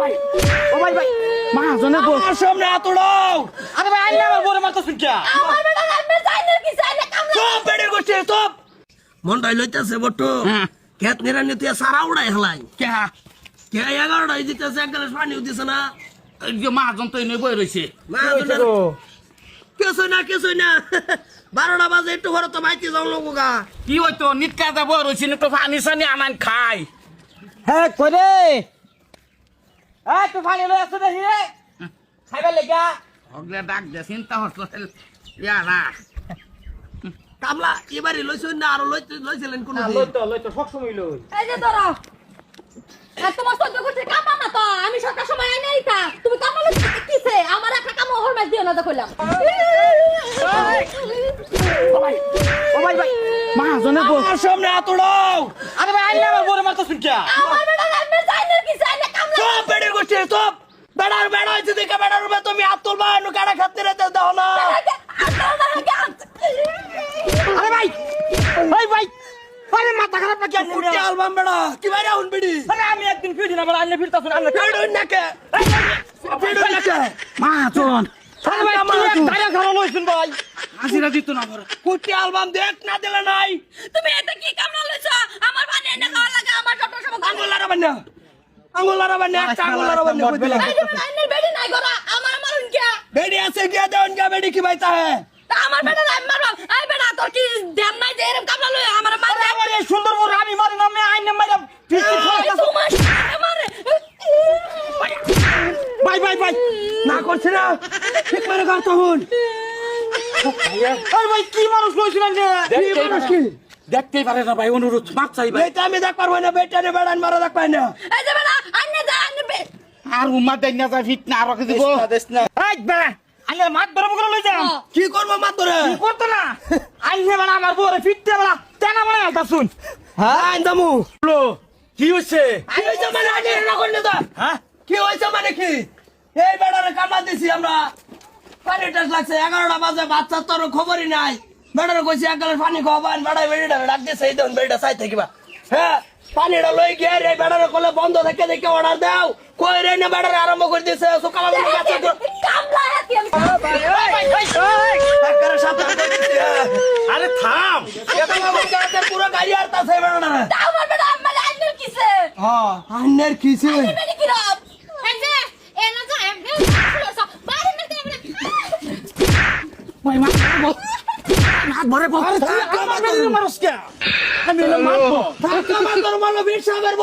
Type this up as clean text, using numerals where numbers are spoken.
ভাই ও ভাই ভাই মহাজনের বউ আমার সামনে এত দাও। আরে ভাই আইলে আমার বউরে মারতাছ কি আমার বেটা রান্না চাইনার কি চাইনা কামলা সব বেড়ে গেছে সব। মনটাই লইতেছে বট্টু। খেত নিরানি তুই সারা উড়াই হেলাই। কে কে 11টায় দিতেছে এক গ্লাস পানিও দিছে না। এই যে মহাজন তো এনে বই রইছে কিছুই না 12টা বাজে একটু ঘরে তো মাইতে যাও লোকা। কি হইতো নিটকা দা বই রইছে একটু পানি সানি আনান খাই হ্যাঁ করে তো পানি লই আসো দেখি খাইবার লেগা হগলে ডাক দে চিন্তা হচ্ছে ইয়ালা কামলা এবারে লইছেন না আরো লইছিলেন কোন লইতো সব সময় লই এই যে ধরো আর তোমার সহ্য করতে কামা না তো আমি সকাল সময় আই নাই তা তুমি কামা কিছে আমার একটা কাম হল মাছ দিও না তো কইলাম ও ভাই ভাই মহাজনের বউ আমার সামনে এত দাও। আরে ভাই আইলে আমার বউরে মারতাছ কি আমার বেটা রান্না চাইনার কি চাইনা কামলা সব বেড়ে গেছে সব। বেড়ার বেড়া হয়েছে দেখে বেড়ার উপরে তুমি হাত তুলবা এনু কাটা খাতে রেতে দাও না। আরে ভাই ভাই ভাই আরে মাথা খারাপ নাকি উঠে আলবাম বেড়া কি বাইরে আউন বিড়ি। আরে আমি একদিন ফিরি না বলে আইলে ফিরতাছ না বেড়ুন নাকে বেড়ুন নাকে মহাজন আরে ভাই তুই টাকা খাওয়া লইছুন ভাই হাসিরা দিত না পরে উঠে আলবাম দেখ না দিলে নাই। তুমি এটা কি কামলা লইছো আমার বানি এনে খাওয়া লাগে আমার ছোট সব আঙ্গুল লারাবেন না আঙ্গুল লারাবেন না একটা আঙ্গুল লারাবেন না কই দিলাম। এই যে রান্নার বেডি নাই গরা আমার মারুন কে বেড়ি আছে গিয়া দেন গিয়া বেড়ি কি বাইতা হে। তা আমার বেটা রান্না মারবা এই বেটা তোর কি ধ্যান নাই যে এরকম কামলা লই আমার মার দে আমার এই সুন্দর বউ আমি মারি না আমি আইনে মাইরা ফিরছি তোমার আমারে ভাই ভাই ভাই না করছি না ঠিক মানে কর তখন। আরে ভাই কি মানুষ লইছিলেন যে কি মানুষ কি দেখতেই পারে না ভাই অনুরোধ মাপ চাই ভাই বেটা আমি দেখ পারবো না বেটা নে বেড়ান মারা দেখ পাই না। এই যে বেটা আন্নে যা আন্নে আর উম্মা দেন না যায় ফিট না রাখে দিব দেশ না এই বেড়া আইনে মাত বড় করে লই যাম কি করব মা তোরে করতো না আইনে বেড়া আমার বউরে ফিটতে বেড়া তেনা মানে আলতা শুন হ্যাঁ আইন্দামু লো কি হইছে কি হইছে মানে আগে না করলে তো হ্যাঁ কি হইছে মানে কি এই বেড়ারে কামলা দিছি আমরা পানি টাস লাগছে 11টা বাজে বাচ্চা তোর খবরই নাই বেড়ারে কইছি এক গ্লাস পানি খাওয়াবান বেড়াই বেড়িটা ডাক দিছে এই দেন বেড়িটা চাই থাকিবা হ্যাঁ পানিটা লই গিয়ে রে বেড়ারে কলে বন্ধ থেকে দেখে অর্ডার দাও কই রে না বেড়ারে আরম্ভ করে দিছে সকাল বেলা কামলা হাতি আমি টাকার সাথে আরে থাম পুরো গাড়ি আর তাছে বেড়ারে আমার বেটা আমার আন্নে কিছে হ্যাঁ আন্নের কিছে বেটা কি রব এই যে এনা যা এমনি বাইরে না দে ভাই মা হাত ভরে বল আরে থাক, আমার বেড়ে মারস কে আমি মারবো টাকা মাত্র মারলো 20 টাকার